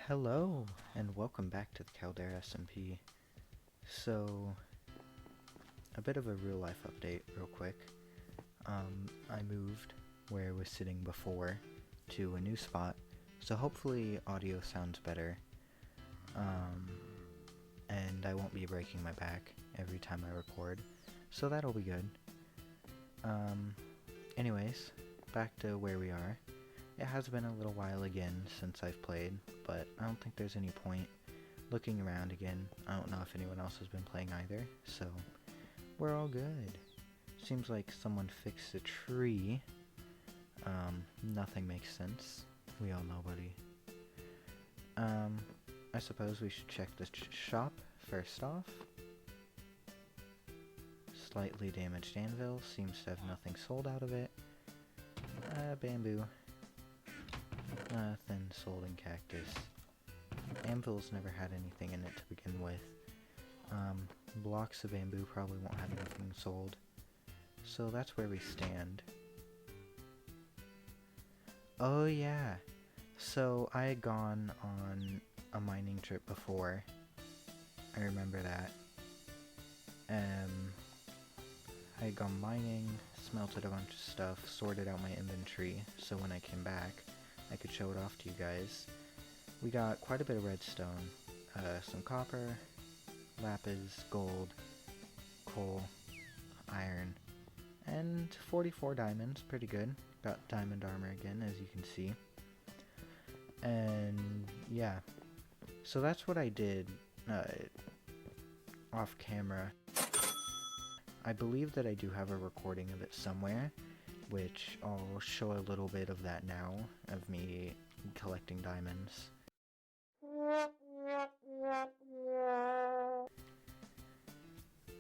Hello, and welcome back to the Caldera SMP. So, a bit of a real life update real quick. I moved where I was sitting before to a new spot, so hopefully audio sounds better. And I won't be breaking my back every time I record, so that'll be good. Anyways, back to where we are. It has been a little while again since I've played, but I don't think there's any point looking around again. I don't know if anyone else has been playing either, so we're all good. Seems like someone fixed a tree. Nothing makes sense. We all know, buddy. I suppose we should check the shop first off. Slightly damaged anvil, seems to have nothing sold out of it. Bamboo. Thin sold in cactus. Anvil's never had anything in it to begin with. Blocks of bamboo probably won't have anything sold. So that's where we stand. Oh yeah! So I had gone on a mining trip before. I remember that. I had gone mining, smelted a bunch of stuff, sorted out my inventory, so when I came back, I could show it off to you guys. We got quite a bit of redstone, some copper, lapis, gold, coal, iron, and 44 diamonds, pretty good. Got diamond armor again, as you can see. And yeah, so that's what I did off camera. I believe that I do have a recording of it somewhere, which I'll show a little bit of that now, of me collecting diamonds.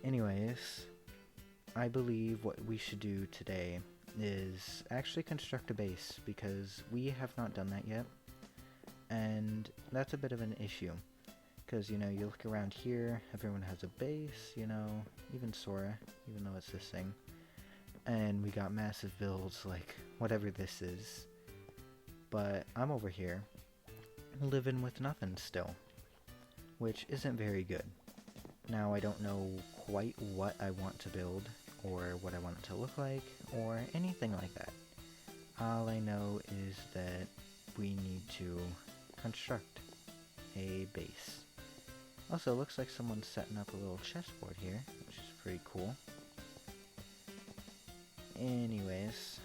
Anyways, I believe what we should do today is actually construct a base, because we have not done that yet, and that's a bit of an issue. Because, you know, you look around here, everyone has a base, you know, even Sora, even though it's this thing. And we got massive builds, like, whatever this is. But I'm over here, living with nothing still, which isn't very good. Now, I don't know quite what I want to build, or what I want it to look like, or anything like that. All I know is that we need to construct a base. Also, looks like someone's setting up a little chessboard here, which is pretty cool. Anyways,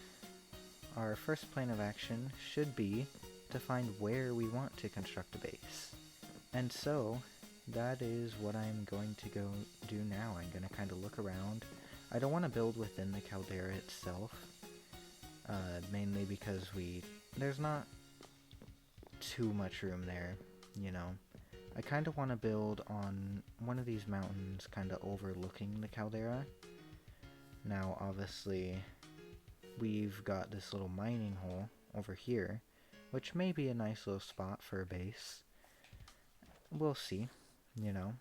our first plan of action should be to find where we want to construct a base. And so, that is what I'm going to go do now. I'm going to kind of look around. I don't want to build within the caldera itself, mainly because there's not too much room there, you know. I kind of want to build on one of these mountains kind of overlooking the caldera. Now, obviously, we've got this little mining hole over here, which may be a nice little spot for a base. We'll see, you know,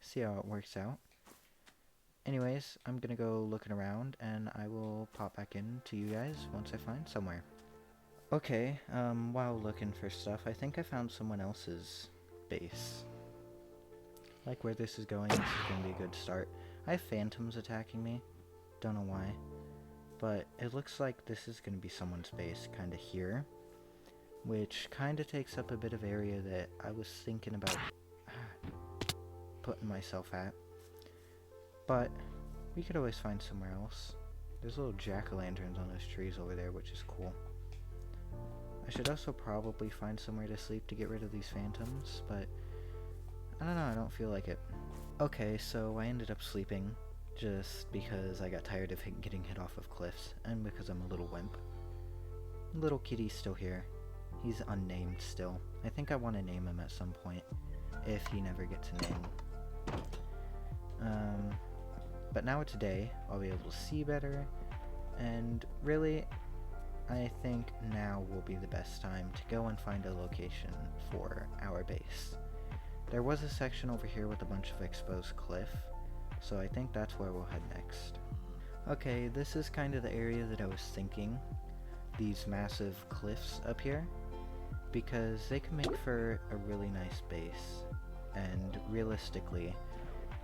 see how it works out. Anyways, I'm gonna go looking around, and I will pop back in to you guys once I find somewhere. Okay, while looking for stuff, I think I found someone else's base. Like where this is going, this is going to be a good start. I have phantoms attacking me, don't know why, but it looks like this is going to be someone's base kind of here, which kind of takes up a bit of area that I was thinking about putting myself at, but we could always find somewhere else. There's little jack-o'-lanterns on those trees over there, which is cool. I should also probably find somewhere to sleep to get rid of these phantoms, but I don't know, I don't feel like it. Okay, so I ended up sleeping just because I got tired of getting hit off of cliffs, and because I'm a little wimp. Little kitty's still here. He's unnamed still. I think I want to name him at some point, if he never gets a name. But now it's day, I'll be able to see better, and really, I think now will be the best time to go and find a location for our base. There was a section over here with a bunch of exposed cliff, so I think that's where we'll head next. Okay, this is kind of the area that I was thinking. These massive cliffs up here. because they can make for a really nice base, and realistically,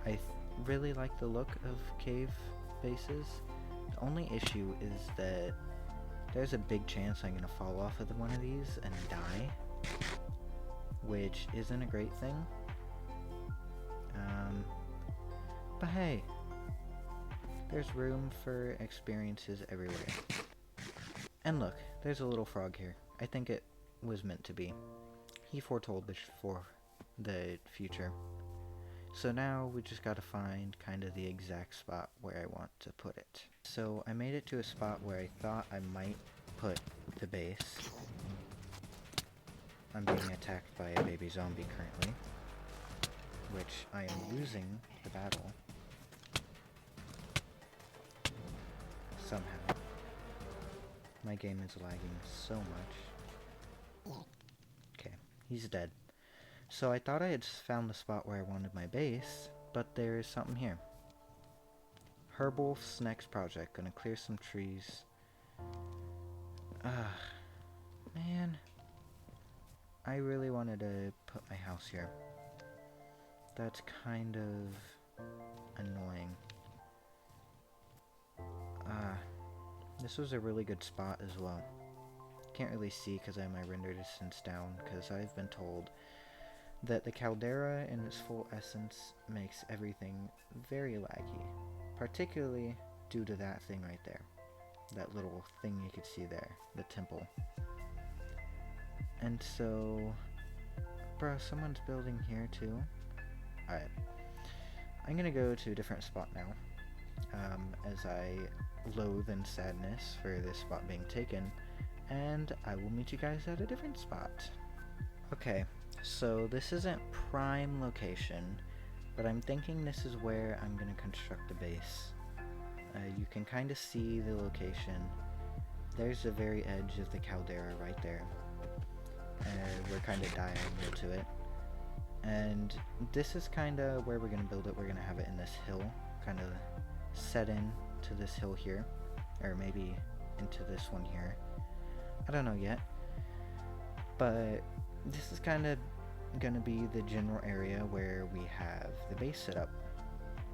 I really like the look of cave bases. The only issue is that there's a big chance I'm gonna fall off of one of these and die, which isn't a great thing. But hey, there's room for experiences everywhere. And look, there's a little frog here. I think it was meant to be. He foretold this for the future. So now we just gotta find kind of the exact spot where I want to put it. So I made it to a spot where I thought I might put the base. I'm being attacked by a baby zombie currently, which I am losing the battle. Somehow. My game is lagging so much. Okay, he's dead. So I thought I had found the spot where I wanted my base, but there is something here. Herbolf's next project, gonna clear some trees. Man. I really wanted to put my house here. That's kind of annoying. This was a really good spot as well. Can't really see because I have my render distance down, because I've been told that the Caldera in its full essence makes everything very laggy, particularly due to that thing right there. That little thing you could see there, the temple. And so, bro, someone's building here too. Alright, I'm gonna go to a different spot now, as I loathe in sadness for this spot being taken, and I will meet you guys at a different spot. Okay, so this isn't prime location, but I'm thinking this is where I'm gonna construct a base. You can kind of see the location. There's the very edge of the Caldera right there. We're kind of diagonal to it. And this is kind of where we're going to build it. We're going to have it in this hill, kind of set in to this hill here, or maybe into this one here. I don't know yet. But this is kind of going to be the general area where we have the base set up.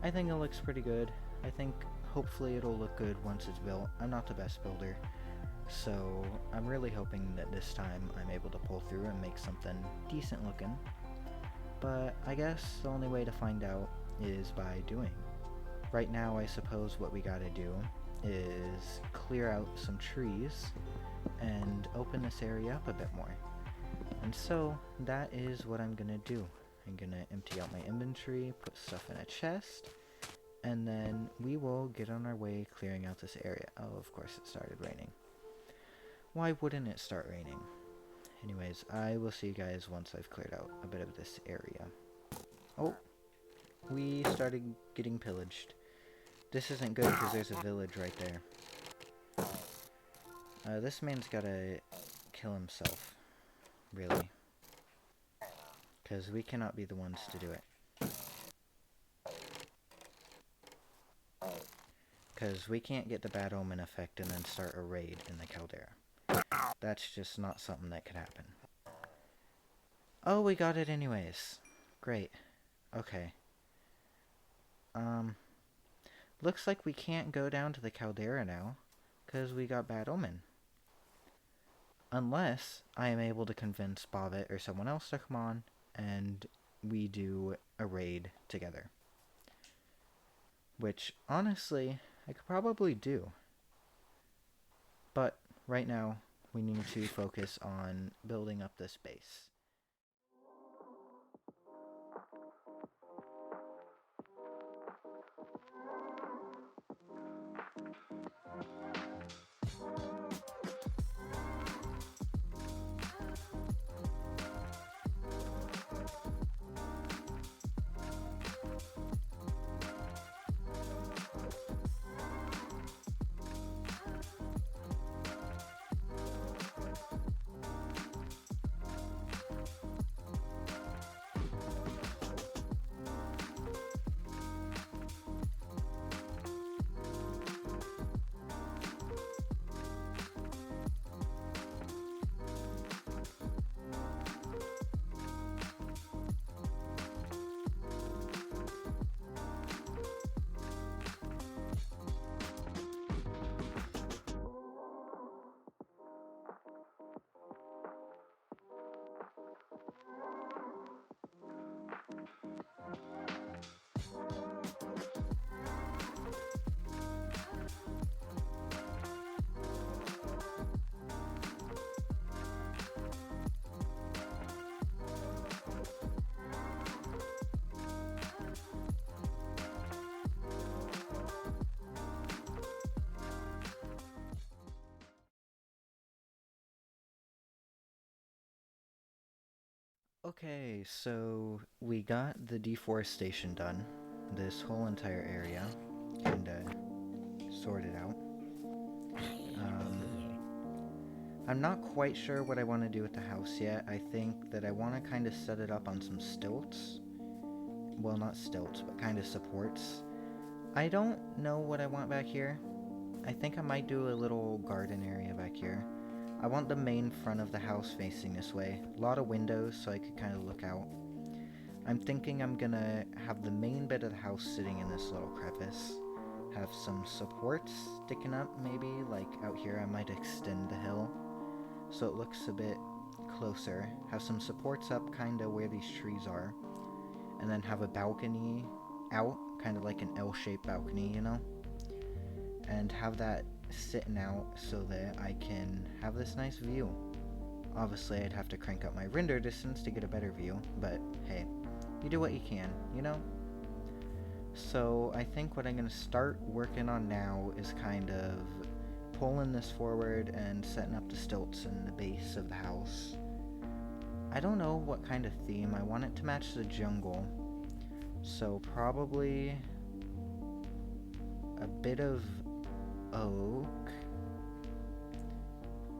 I think it looks pretty good. I think hopefully it'll look good once it's built. I'm not the best builder, so I'm really hoping that this time I'm able to pull through and make something decent looking. But I guess the only way to find out is by doing. Right now, I suppose what we gotta do is clear out some trees and open this area up a bit more. And so that is what I'm gonna do. I'm gonna empty out my inventory, put stuff in a chest, and then we will get on our way clearing out this area. Oh, of course it started raining. Why wouldn't it start raining? Anyways, I will see you guys once I've cleared out a bit of this area. Oh, we started getting pillaged. This isn't good because there's a village right there. This man's gotta kill himself, really. Because we cannot be the ones to do it. Because we can't get the bad omen effect and then start a raid in the Caldera. That's just not something that could happen. Oh, we got it anyways. Great. Okay. Looks like we can't go down to the Caldera now, because we got bad omen. Unless I am able to convince Bobbit or someone else to come on, and we do a raid together. Which, honestly, I could probably do. But, right now, we need to focus on building up this base. Okay, so we got the deforestation done. This whole entire area kinda sorted out. I'm not quite sure what I want to do with the house yet. I think that I want to kind of set it up on some stilts. Well, not stilts, but kind of supports. I don't know what I want back here. I think I might do a little garden area back here. I want the main front of the house facing this way. A lot of windows so I could kind of look out. I'm thinking I'm gonna have the main bit of the house sitting in this little crevice. Have some supports sticking up maybe, like out here I might extend the hill so it looks a bit closer. Have some supports up kinda where these trees are. And then have a balcony out, kind of like an L-shaped balcony, you know? And have that sitting out so that I can have this nice view. Obviously, I'd have to crank up my render distance to get a better view, but hey, you do what you can, you know? So I think what I'm going to start working on now is kind of pulling this forward and setting up the stilts in the base of the house. I don't know what kind of theme. I want it to match the jungle. So probably a bit of oak.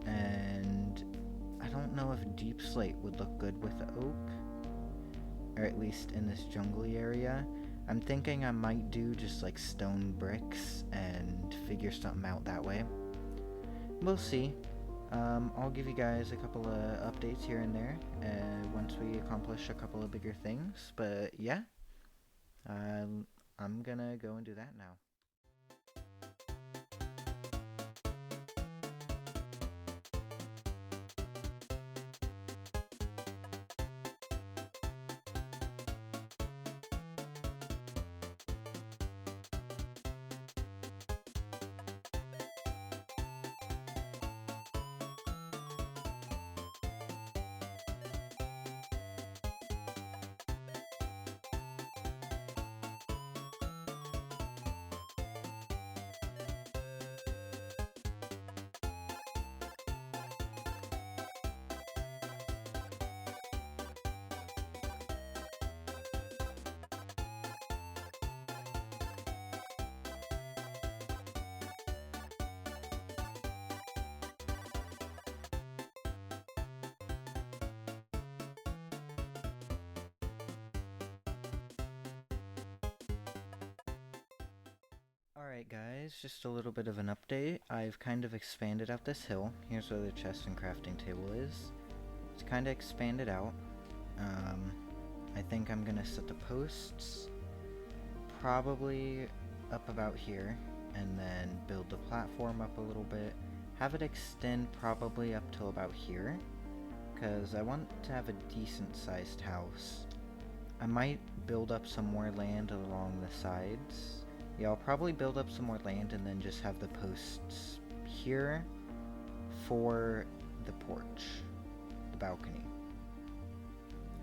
And I don't know if deep slate would look good with the oak. Or at least in this jungly area. I'm thinking I might do just like stone bricks and figure something out that way. We'll see. I'll give you guys a couple of updates here and there once we accomplish a couple of bigger things. But yeah, I'm gonna go and do that now. Alright guys, just a little bit of an update. I've kind of expanded out this hill. Here's where the chest and crafting table is. It's kind of expanded out. I think I'm gonna set the posts probably up about here, and then build the platform up a little bit. Have it extend probably up till about here, because I want to have a decent sized house. I might build up some more land along the sides. Yeah, I'll probably build up some more land and then just have the posts here for the porch, the balcony.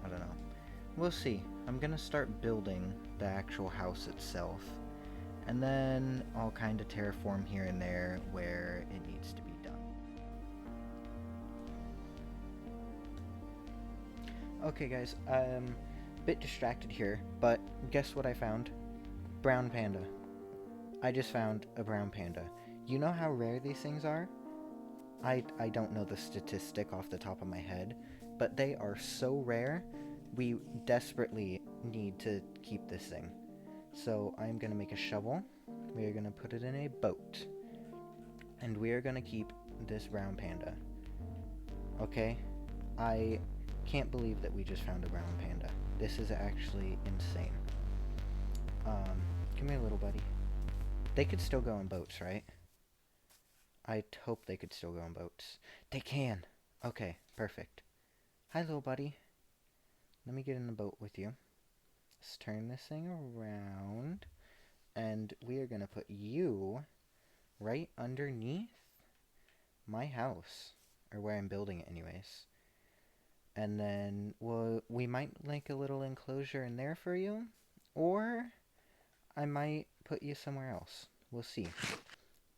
I don't know. We'll see. I'm gonna start building the actual house itself, and then I'll kind of terraform here and there where it needs to be done. Okay guys, bit distracted here, but guess what I found? Brown panda. I just found a brown panda. You know how rare these things are? I don't know the statistic off the top of my head, but they are so rare, we desperately need to keep this thing. So I'm going to make a shovel, we are going to put it in a boat, and we are going to keep this brown panda. Okay? I can't believe that we just found a brown panda. This is actually insane. Come here, little buddy. They could still go on boats, right? I'd hope they could still go on boats. They can! Okay, perfect. Hi, little buddy. Let me get in the boat with you. Let's turn this thing around. And we are going to put you right underneath my house. Or where I'm building it anyways. And then we might make a little enclosure in there for you. Or I might put you somewhere else. We'll see.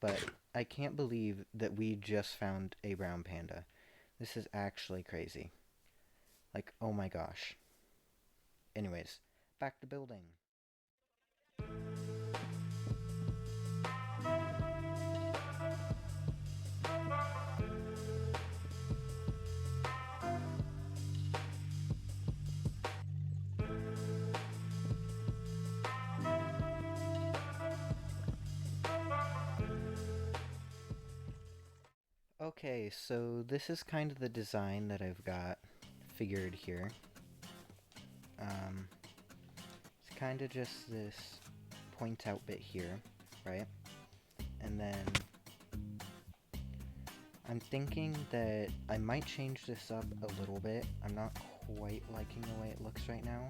But I can't believe that we just found a brown panda. This is actually crazy. Like, oh my gosh. Anyways, back to building. Okay, so this is kind of the design that I've got figured here. It's kind of just this point out bit here, right? And then I'm thinking that I might change this up a little bit. I'm not quite liking the way it looks right now,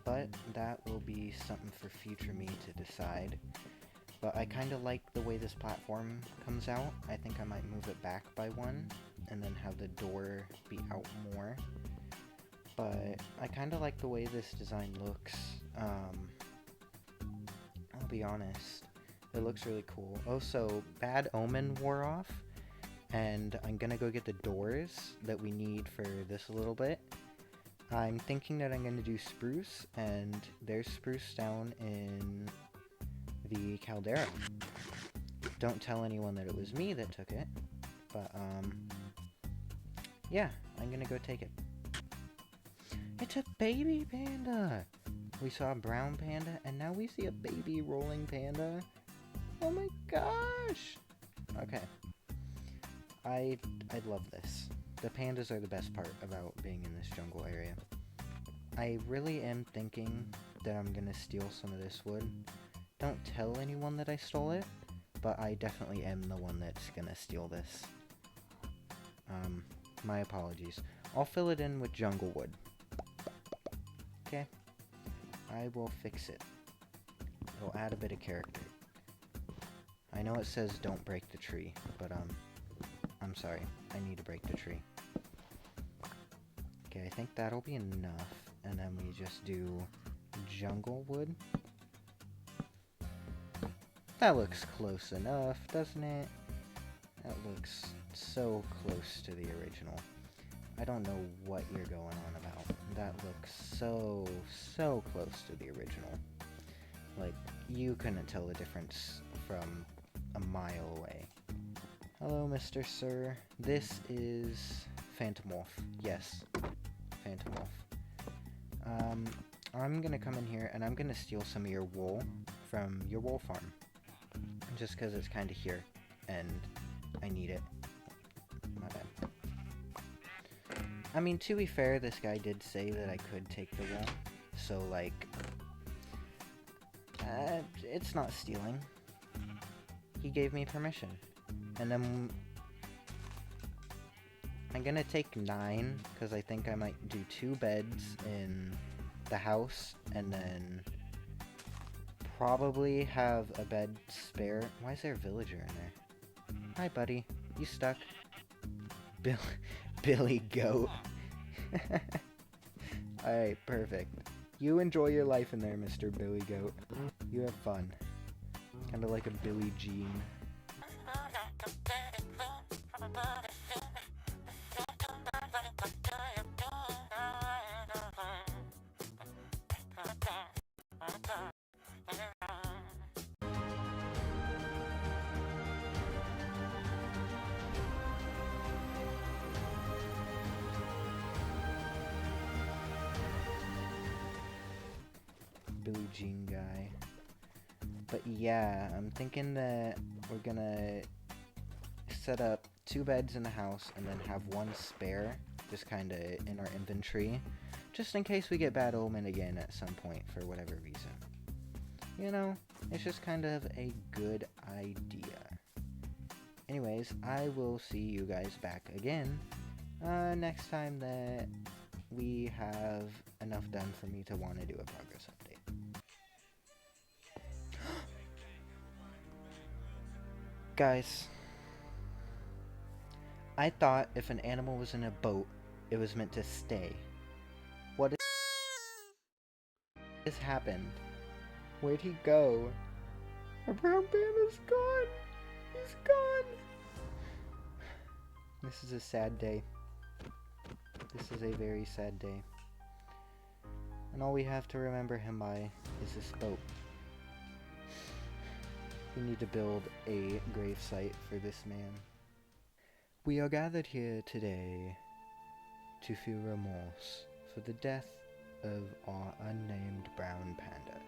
but that will be something for future me to decide. But I kind of like the way this platform comes out. I think I might move it back by one, and then have the door be out more. But I kind of like the way this design looks. I'll be honest, it looks really cool. Oh, so Bad Omen wore off, and I'm gonna go get the doors that we need for this a little bit. I'm thinking that I'm gonna do spruce, and there's spruce down in the Caldera. Don't tell anyone that it was me that took it, but yeah, I'm gonna go take it. It's a baby panda! We saw a brown panda, and now we see a baby rolling panda. Oh my gosh! Okay. I love this. The pandas are the best part about being in this jungle area. I really am thinking that I'm gonna steal some of this wood. Don't tell anyone that I stole it, but I definitely am the one that's gonna steal this. My apologies. I'll fill it in with jungle wood. Okay? I will fix it. It'll add a bit of character. I know it says don't break the tree, but I'm sorry. I need to break the tree. Okay, I think that'll be enough, and then we just do jungle wood. That looks close enough, doesn't it? That looks so close to the original. I don't know what you're going on about. That looks so close to the original. Like, you couldn't tell the difference from a mile away. Hello, Mr. Sir. This is Phantom Wolf. Yes, Phantom Wolf. I'm gonna come in here and I'm gonna steal some of your wool from your wool farm. Just because it's kind of here, and I need it. My bad. I mean, to be fair, this guy did say that I could take the wool, so, like, it's not stealing. He gave me permission. And then I'm gonna take 9, because I think I might do 2 beds in the house, and then probably have a bed spare. Why is there a villager in there? Hi, buddy. You stuck? Billy Goat. Alright, perfect. You enjoy your life in there, Mr. Billy Goat. You have fun. Kind of like a Billie Jean. Billie Jean guy. But yeah, I'm thinking that we're gonna set up 2 beds in the house and then have 1 spare, just kind of in our inventory, just in case we get Bad Omen again at some point for whatever reason. You know, it's just kind of a good idea. Anyways, I will see you guys back again next time that we have enough done for me to want to do a progress update. Guys, I thought if an animal was in a boat, it was meant to stay. What has happened? Where'd he go? Our brown panda's gone! He's gone! This is a sad day. This is a very sad day. And all we have to remember him by is this boat. We need to build a gravesite for this man. We are gathered here today to feel remorse for the death of our unnamed brown panda,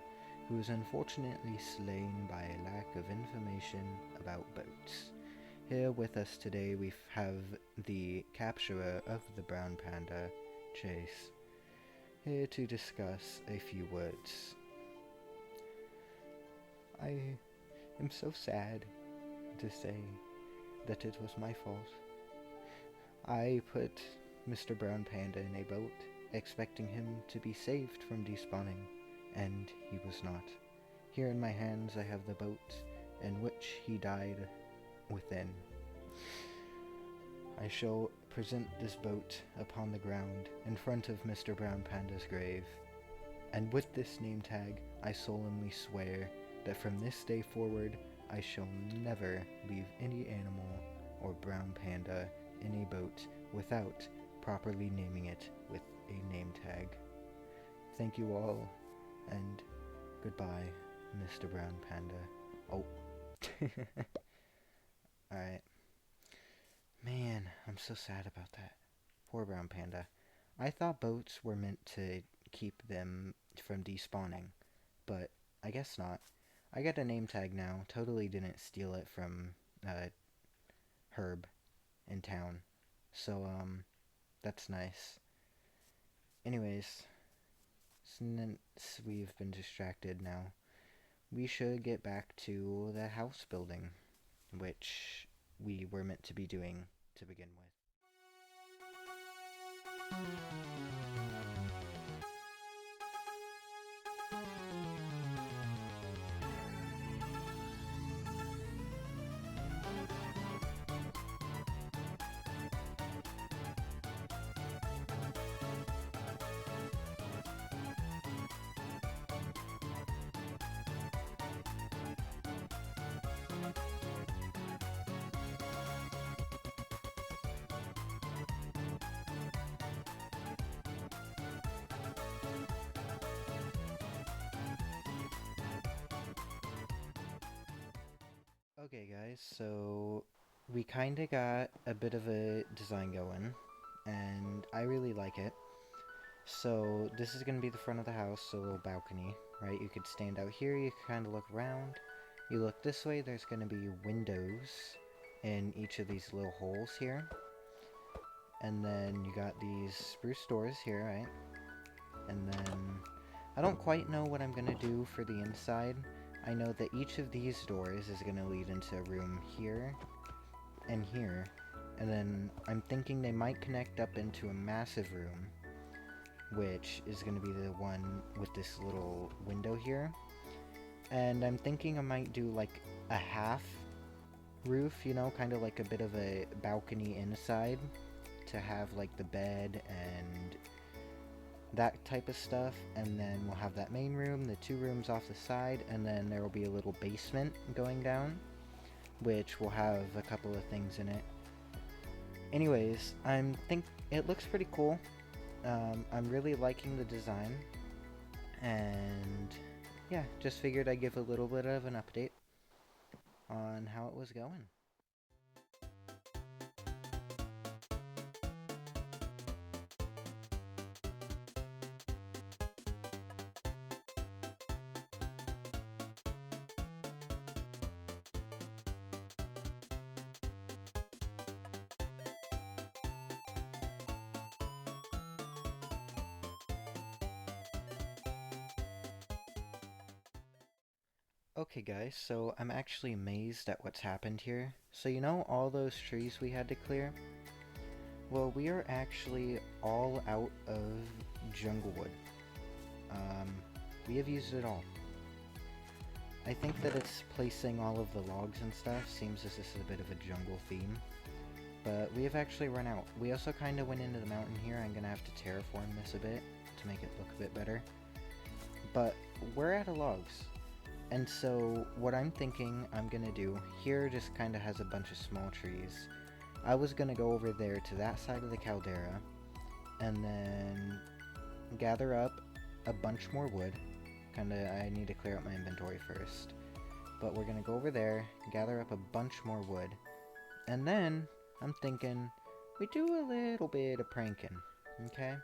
who was unfortunately slain by a lack of information about boats. Here with us today we have the capturer of the brown panda, Chase, here to discuss a few words. I am so sad to say that it was my fault. I put Mr. Brown Panda in a boat, expecting him to be saved from despawning, and he was not. Here in my hands I have the boat in which he died within. I shall present this boat upon the ground in front of Mr. Brown Panda's grave, and with this name tag I solemnly swear that from this day forward I shall never leave any animal or brown panda in a boat without properly naming it with a name tag. Thank you all, and goodbye, Mr. Brown Panda. Oh. Alright. Man, I'm so sad about that. Poor brown panda. I thought boats were meant to keep them from despawning, but I guess not. I got a name tag now. Totally didn't steal it from Herb in town. So, that's nice. Anyways, since we've been distracted now, we should get back to the house building, which we were meant to be doing to begin with. Okay guys, so we kinda got a bit of a design going, and I really like it. So this is gonna be the front of the house, so a little balcony, right? You could stand out here, you can kinda look around. You look this way, there's gonna be windows in each of these little holes here. And then you got these spruce doors here, right? And then I don't quite know what I'm gonna do for the inside. I know that each of these doors is going to lead into a room here and here, and then I'm thinking they might connect up into a massive room, which is going to be the one with this little window here. And I'm thinking I might do like a half roof, you know, kind of like a bit of a balcony inside to have like the bed and that type of stuff, and then we'll have that main room, the two rooms off the side, and then there will be a little basement going down, which will have a couple of things in it. Anyways, it looks pretty cool. I'm really liking the design, and yeah, just figured I'd give a little bit of an update on how it was going. Okay guys, so I'm actually amazed at what's happened here. So you know all those trees we had to clear? Well, we are actually all out of jungle wood. We have used it all. I think that it's placing all of the logs and stuff seems as this is a bit of a jungle theme. But we have actually run out. We also kind of went into the mountain here. I'm going to have to terraform this a bit to make it look a bit better. But we're out of logs. And so what I'm thinking I'm going to do, here just kind of has a bunch of small trees. I was going to go over there to that side of the caldera and then gather up a bunch more wood. I need to clear out my inventory first. But we're gonna go over there, gather up a bunch more wood, and then I'm thinking we do a little bit of pranking, okay?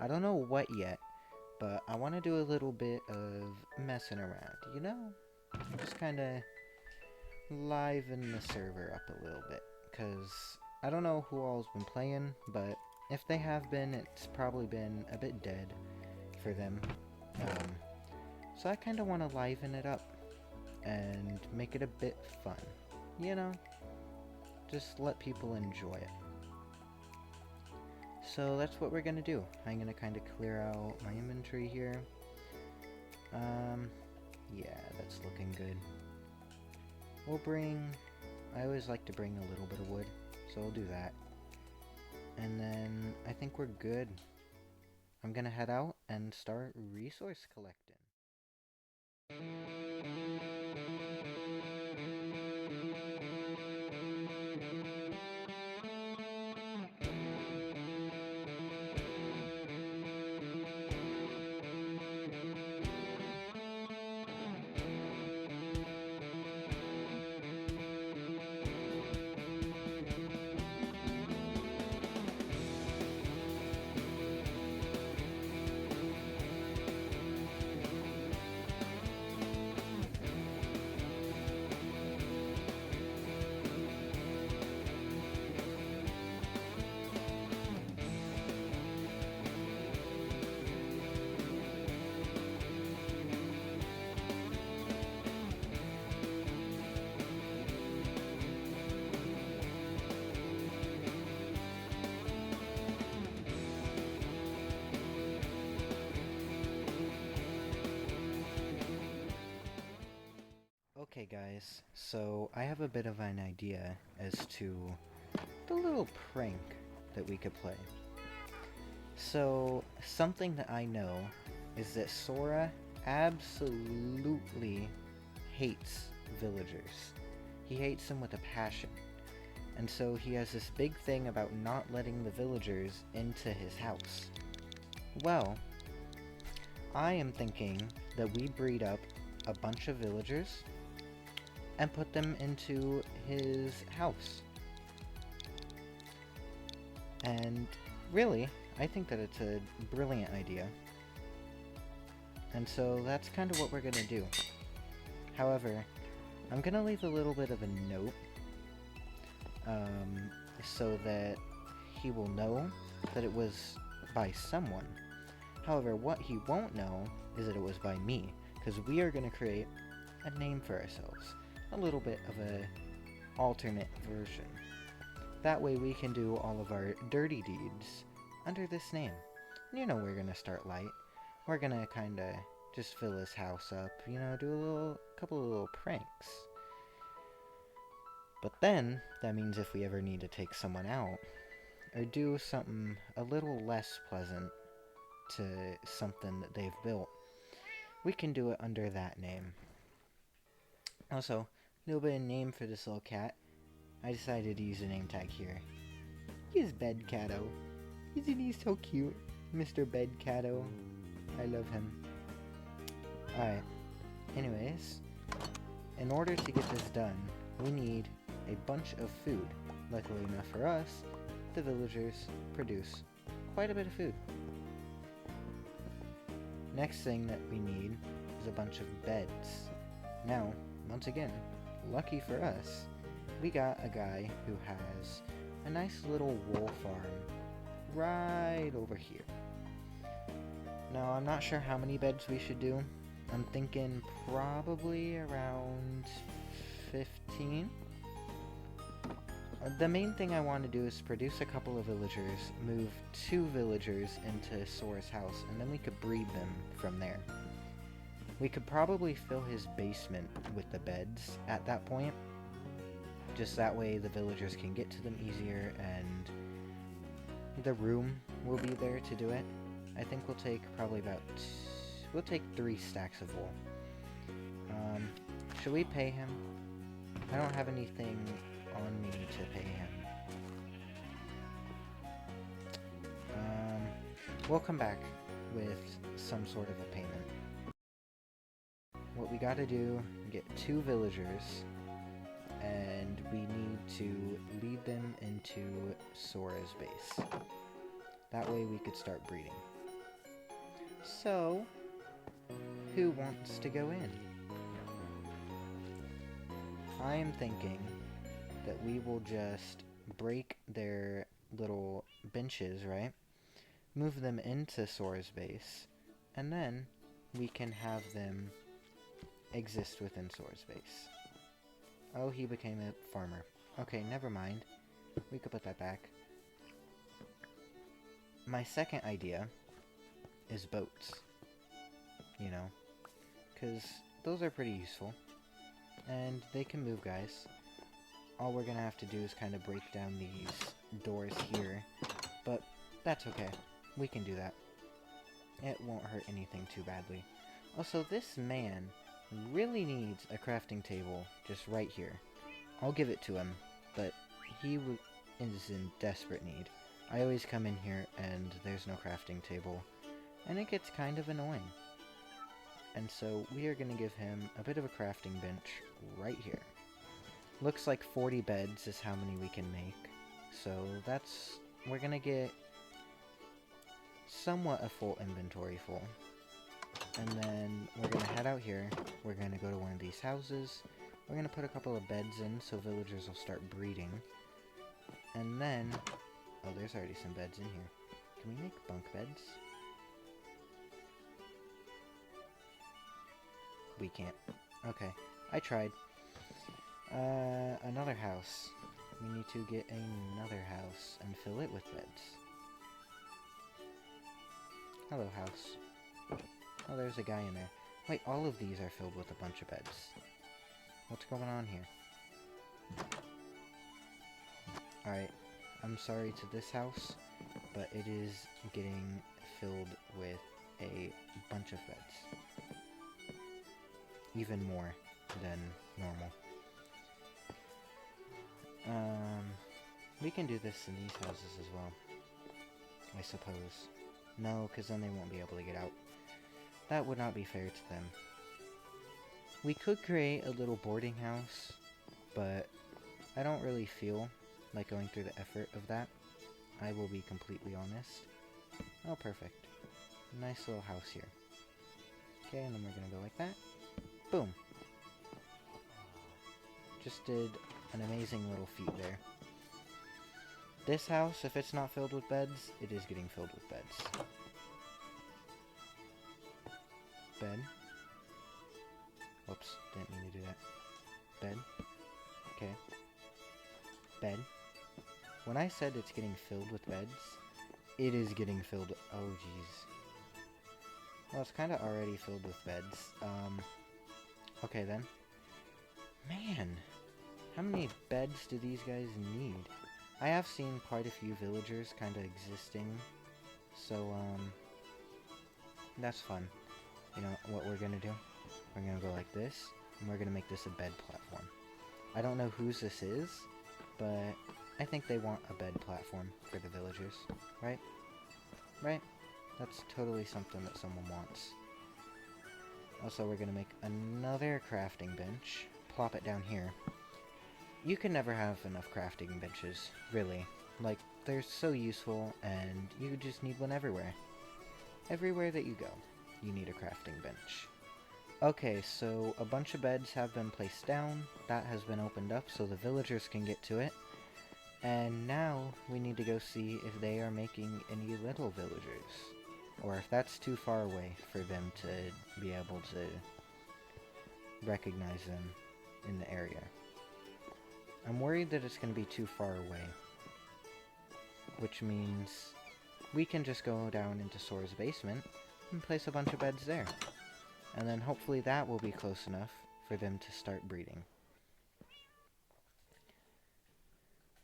I don't know what yet, but I want to do a little bit of messing around, you know? Just kind of liven the server up a little bit, because I don't know who all's been playing, but if they have been, it's probably been a bit dead for them. So I kind of want to liven it up and make it a bit fun, you know? Just let people enjoy it. So that's what we're gonna do. I'm gonna kind of clear out my inventory here. Yeah, that's looking good. We'll bring... I always like to bring a little bit of wood, so we'll do that. And then I think we're good. I'm gonna head out and start resource collecting. Okay guys, so I have a bit of an idea as to the little prank that we could play. So, something that I know is that Sora absolutely hates villagers. He hates them with a passion. And so he has this big thing about not letting the villagers into his house. Well, I am thinking that we breed up a bunch of villagers and put them into his house. And really, I think that it's a brilliant idea. And so that's kind of what we're gonna do. However, I'm gonna leave a little bit of a note so that he will know that it was by someone. However, what he won't know is that it was by me, because we are gonna create a name for ourselves. A little bit of a alternate version. That way we can do all of our dirty deeds under this name. You know, we're gonna start light. We're gonna kinda just fill his house up, you know, do a couple of little pranks. But then, that means if we ever need to take someone out, or do something a little less pleasant to something that they've built, we can do it under that name. Also, a little bit of name for this little cat. I decided to use a name tag here. He's Bedcatto. Isn't he so cute? Mr. Bedcatto. I love him. Alright. Anyways, in order to get this done, we need a bunch of food. Luckily enough for us, the villagers produce quite a bit of food. Next thing that we need is a bunch of beds. Now, once again, lucky for us, we got a guy who has a nice little wool farm right over here. Now, I'm not sure how many beds we should do. I'm thinking probably around 15. The main thing I want to do is produce a couple of villagers, move 2 villagers into Sora's house, and then we could breed them from there. We could probably fill his basement with the beds at that point. Just that way the villagers can get to them easier and the room will be there to do it. I think we'll take probably about... we'll take 3 stacks of wool. Should we pay him? I don't have anything on me to pay him. We'll come back with some sort of a payment. What we gotta do, get 2 villagers, and we need to lead them into Sora's base. That way we could start breeding. So, who wants to go in? I am thinking that we will just break their little benches, right? Move them into Sora's base, and then we can have them exist within Sora's base. Oh, he became a farmer. Okay, never mind. We could put that back. My second idea is boats. You know, because those are pretty useful. And they can move, guys. All we're gonna have to do is kind of break down these doors here. But that's okay. We can do that. It won't hurt anything too badly. Also, this man really needs a crafting table just right here. I'll give it to him, but he is in desperate need. I always come in here and there's no crafting table, and it gets kind of annoying. And so we are going to give him a bit of a crafting bench right here. Looks like 40 beds is how many we can make. So we're going to get somewhat a full inventory full. And then we're going to head out here. We're going to go to one of these houses. We're going to put a couple of beds in so villagers will start breeding. And then, oh, there's already some beds in here. Can we make bunk beds? We can't. Okay, I tried. Another house. We need to get another house and fill it with beds. Hello, house. Oh, there's a guy in there. Wait, all of these are filled with a bunch of beds. What's going on here? Alright, I'm sorry to this house, but it is getting filled with a bunch of beds. Even more than normal. We can do this in these houses as well, I suppose. No, because then they won't be able to get out. That would not be fair to them. We could create a little boarding house, but I don't really feel like going through the effort of that. I will be completely honest. Oh, perfect. Nice little house here. Okay, and then we're gonna go like that. Boom. Just did an amazing little feat there. This house, if it's not filled with beds, it is getting filled with beds. Bed. Whoops, didn't mean to do that. Bed. Okay. Bed. When I said it's getting filled with beds, it is getting filled. Oh, jeez. Well, it's kind of already filled with beds. Okay then. Man, how many beds do these guys need? I have seen quite a few villagers kind of existing, so, that's fun. You know what we're gonna do? We're gonna go like this, and we're gonna make this a bed platform. I don't know whose this is, but I think they want a bed platform for the villagers, right? Right? That's totally something that someone wants. Also, we're gonna make another crafting bench, plop it down here. You can never have enough crafting benches, really. Like, they're so useful, and you just need one everywhere. Everywhere that you go, you need a crafting bench. Okay, so a bunch of beds have been placed down. That has been opened up so the villagers can get to it. And now we need to go see if they are making any little villagers. Or if that's too far away for them to be able to recognize them in the area. I'm worried that it's going to be too far away. Which means we can just go down into Sora's basement and place a bunch of beds there. And then hopefully that will be close enough for them to start breeding.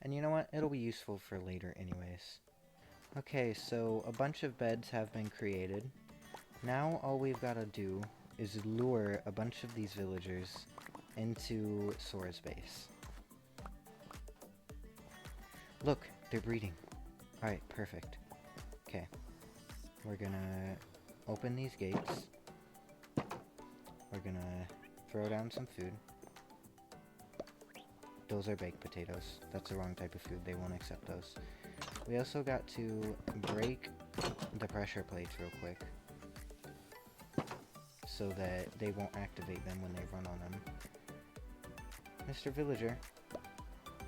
And you know what? It'll be useful for later anyways. Okay, so a bunch of beds have been created. Now all we've got to do is lure a bunch of these villagers into Sora's base. Look, they're breeding. Alright, perfect. Okay. we're gonna open these gates. We're gonna throw down some food. Those are baked potatoes. That's the wrong type of food. They won't accept those. We also got to break the pressure plates real quick so that they won't activate them when they run on them. Mr. Villager,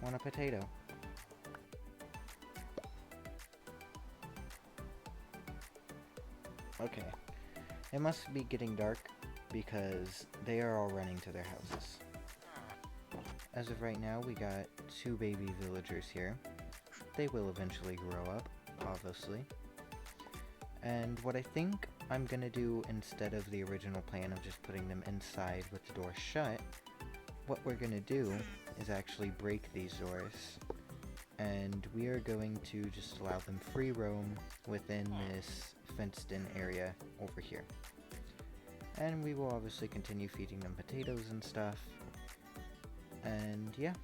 want a potato? Okay. It must be getting dark because they are all running to their houses. As of right now, we got 2 baby villagers here. They will eventually grow up, obviously. And what I think I'm gonna do instead of the original plan of just putting them inside with the door shut, what we're gonna do is actually break these doors. And we are going to just allow them free roam within this fenced-in area over here. And we will obviously continue feeding them potatoes and stuff. And yeah,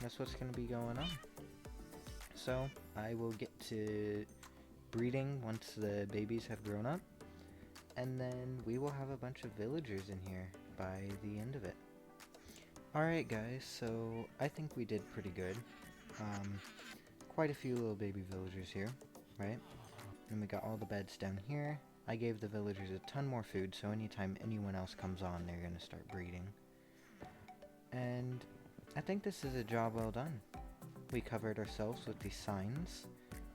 that's what's going to be going on. So I will get to breeding once the babies have grown up. And then we will have a bunch of villagers in here by the end of it. Alright guys, so I think we did pretty good. Quite a few little baby villagers here, right? And we got all the beds down here. I gave the villagers a ton more food, so anytime anyone else comes on, they're gonna start breeding. And I think this is a job well done. We covered ourselves with these signs.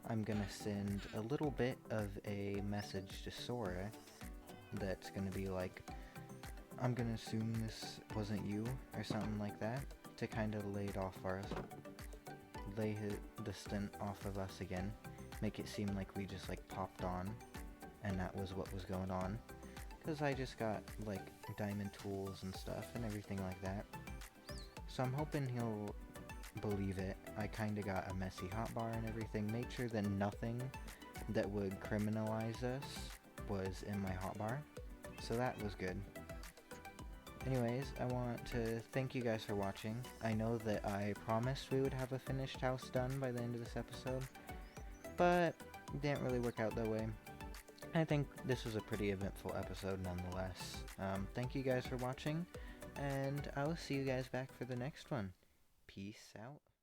I'm gonna send a little bit of a message to Sora that's gonna be like, I'm gonna assume this wasn't you, or something like that, to kind of lay the stint off of us again, make it seem like we just like popped on and that was what was going on, because I just got like diamond tools and stuff and everything like that, so I'm hoping he'll believe it. I kind of got a messy hotbar and everything, made sure that nothing that would criminalize us was in my hotbar, so that was good. Anyways, I want to thank you guys for watching. I know that I promised we would have a finished house done by the end of this episode, but it didn't really work out that way. I think this was a pretty eventful episode nonetheless. Thank you guys for watching, and I will see you guys back for the next one. Peace out.